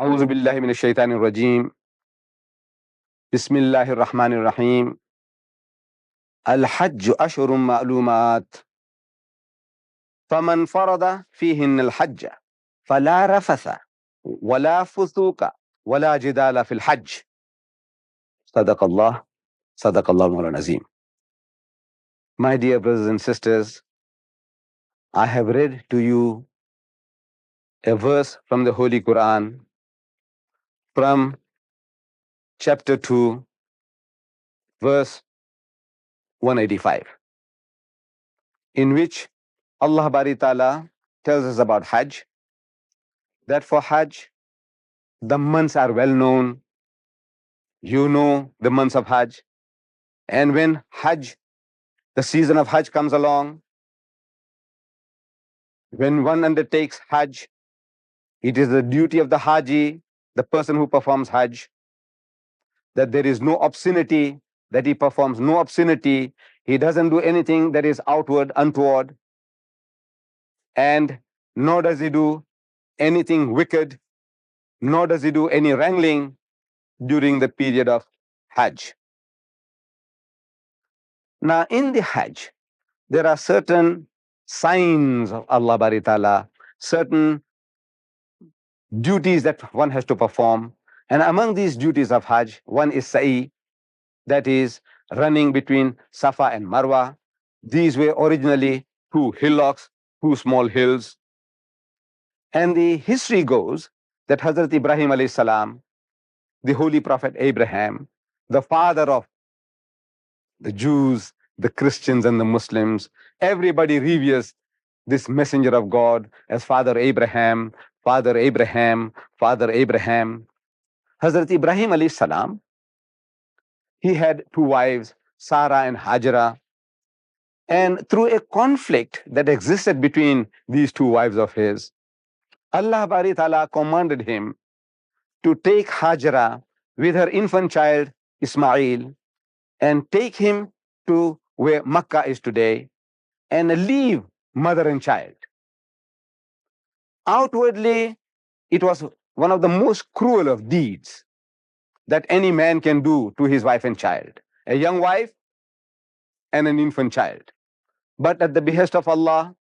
أعوذ بالله من الشيطان الرجيم. بسم الله الرحمن الرحيم. الحج أشهر معلومات، فمن فرض فيهن الحج فلا رفث ولا فسوق ولا جدال في الحج. صدق الله. صدق الله مولانا Azim. My dear brothers and sisters, I have read to you a verse from the Holy Quran from chapter 2, verse 185, in which Allah Bari Ta'ala tells us about Hajj, that for Hajj, the months are well known. You know the months of Hajj. And when Hajj, the season of Hajj comes along, when one undertakes Hajj, it is the duty of the Haji, the person who performs Hajj, that there is no obscenity, that he performs no obscenity. He doesn't do anything that is outward, untoward, and nor does he do anything wicked, nor does he do any wrangling during the period of Hajj. Now, in the Hajj, there are certain signs of Allah Bari Ta'ala, certain duties that one has to perform. And among these duties of Hajj, one is Sa'i, that is running between Safa and Marwa. These were originally two hillocks, two small hills. And the history goes that Hazrat Ibrahim alayhi salam, the Holy Prophet Abraham, the father of the Jews, the Christians and the Muslims, everybody reveres this messenger of God as Father Abraham, Father Abraham, Father Abraham. Hazrat Ibrahim alayhi salam, he had two wives, Sarah and Hajara. And through a conflict that existed between these two wives of his, Allah Bari Ta'ala commanded him to take Hajara with her infant child Ismail and take him to where Makkah is today and leave mother and child. Outwardly, it was one of the most cruel of deeds that any man can do to his wife and child, a young wife and an infant child. But at the behest of Allah,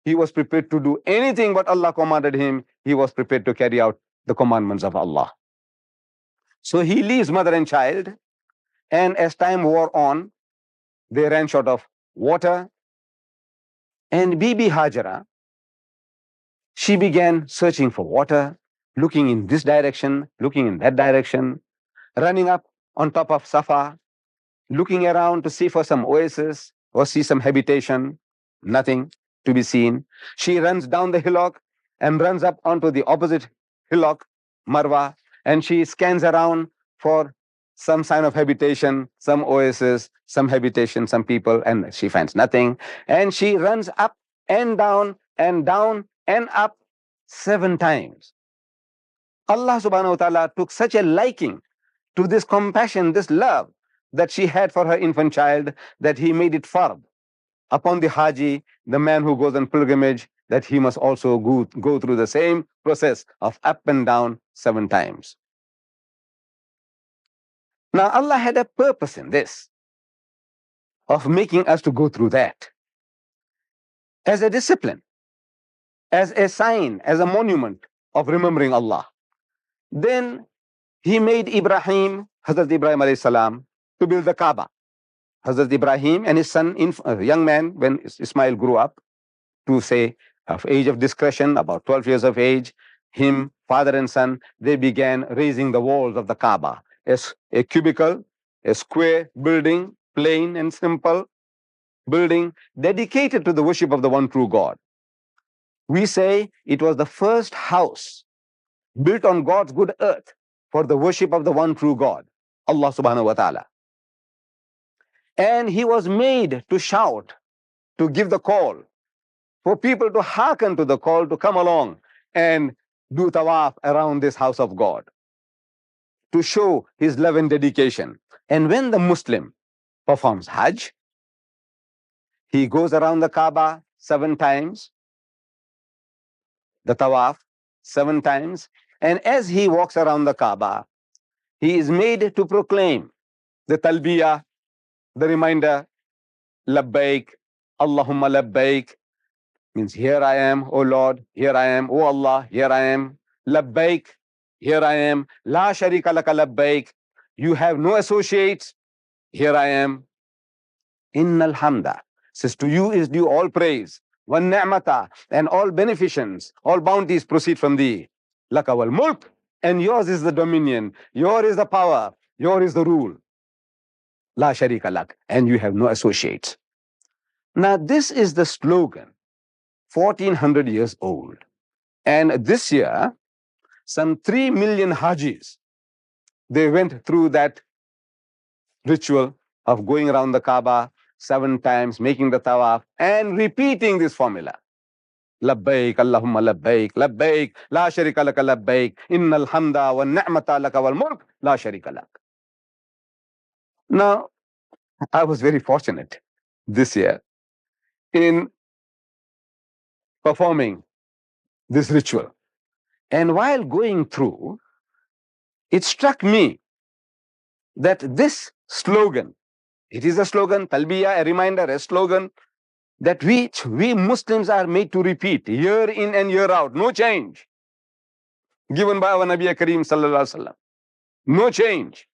he was prepared to do anything what Allah commanded him. He was prepared to carry out the commandments of Allah. So he leaves mother and child, and as time wore on, they ran short of water, and Bibi Hajara, she began searching for water, looking in this direction, looking in that direction, running up on top of Safa, looking around to see for some oasis or see some habitation. Nothing to be seen. She runs down the hillock and runs up onto the opposite hillock, Marwa, and she scans around for some sign of habitation, some oasis, some habitation, some people, and she finds nothing. And she runs up and down and down and up 7 times. Allah subhanahu wa ta'ala took such a liking to this compassion, this love that she had for her infant child, that he made it fard upon the Haji, the man who goes on pilgrimage, that he must also go through the same process of up and down 7 times. Now, Allah had a purpose in this, of making us to go through that as a discipline, as a sign, as a monument of remembering Allah. Then he made Ibrahim, Hazrat Ibrahim alayhi salam, to build the Kaaba. Hazrat Ibrahim and his son, young man, when Ismail grew up to say of age of discretion, about 12 years of age, him, father and son, they began raising the walls of the Kaaba. A cubicle, a square building, plain and simple building, dedicated to the worship of the one true God. We say it was the first house built on God's good earth for the worship of the one true God, Allah subhanahu wa ta'ala. And he was made to shout, to give the call, for people to hearken to the call, to come along and do tawaf around this house of God, to show his love and dedication. And when the Muslim performs Hajj, he goes around the Kaaba 7 times, the tawaf 7 times, And as he walks around the Kaaba, he is made to proclaim the talbiyah, the reminder, labbaik, Allahumma labbaik, means here I am, O Lord, here I am, O Allah, here I am, labbaik, here I am, la sharika laka labbaik, you have no associates, here I am. Innal hamda, says to you is due all praise, one ni'mata, and all beneficence, all bounties proceed from thee. Laka wal mulk, and yours is the dominion, yours is the power, yours is the rule. La sharika lak, and you have no associates. Now this is the slogan, 1400 years old. And this year, some 3 million Hajis, they went through that ritual of going around the Kaaba 7 times, making the tawaf, and repeating this formula. Labbaik, Allahumma labbaik, labbaik, la sharika laka labbaik, innal hamda wa ni'mata laka wal mulk, la sharika lak. Now, I was very fortunate this year in performing this ritual. And while going through, it struck me that this slogan, it is a slogan, talbiyah, a reminder, a slogan that we Muslims are made to repeat year in and year out, no change, given by our Nabi Kareem sallallahu alaihi wasallam. No change.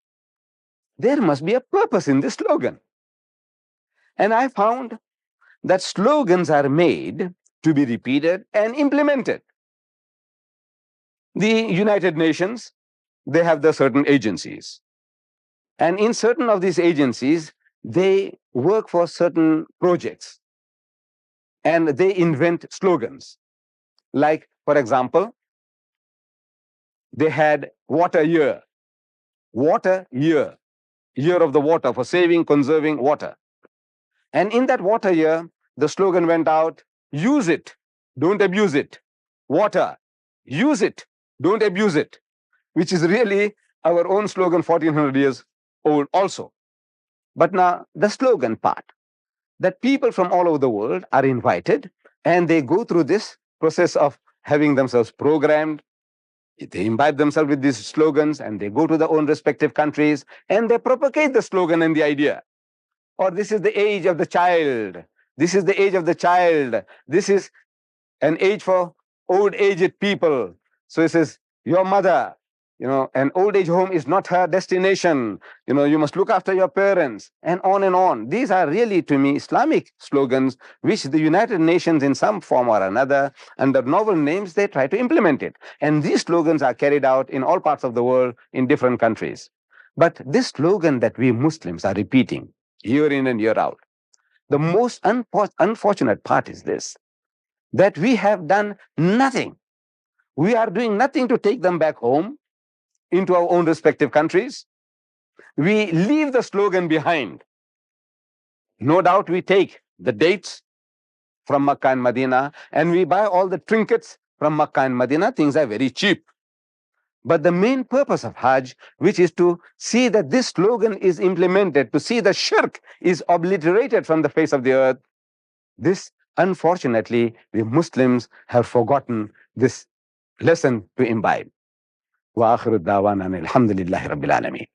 There must be a purpose in this slogan. And I found that slogans are made to be repeated and implemented. The United Nations, they have the certain agencies. And in certain of these agencies, they work for certain projects. And they invent slogans. Like, for example, they had water year. Water year. Year of the water, for saving, conserving water. And in that water year, the slogan went out, use it, don't abuse it. Water, use it, don't abuse it. Which is really our own slogan 1400 years old also. But now the slogan part, that people from all over the world are invited and they go through this process of having themselves programmed. They imbibe themselves with these slogans and they go to their own respective countries and they propagate the slogan and the idea. Or this is the age of the child. This is the age of the child. This is an age for old aged people. So it says, your mother, an old age home is not her destination. You must look after your parents, and on and on. These are really, to me, Islamic slogans, which the United Nations in some form or another, under novel names, they try to implement it. And these slogans are carried out in all parts of the world, in different countries. But this slogan that we Muslims are repeating year in and year out, the most unfortunate part is this, that we have done nothing. We are doing nothing to take them back home into our own respective countries. We leave the slogan behind. No doubt we take the dates from Makkah and Medina and we buy all the trinkets from Makkah and Medina. Things are very cheap. But the main purpose of Hajj, which is to see that this slogan is implemented, to see the shirk is obliterated from the face of the earth, this, unfortunately, we Muslims have forgotten this lesson to imbibe. وآخر الدعوانا الحمد لله رب العالمين.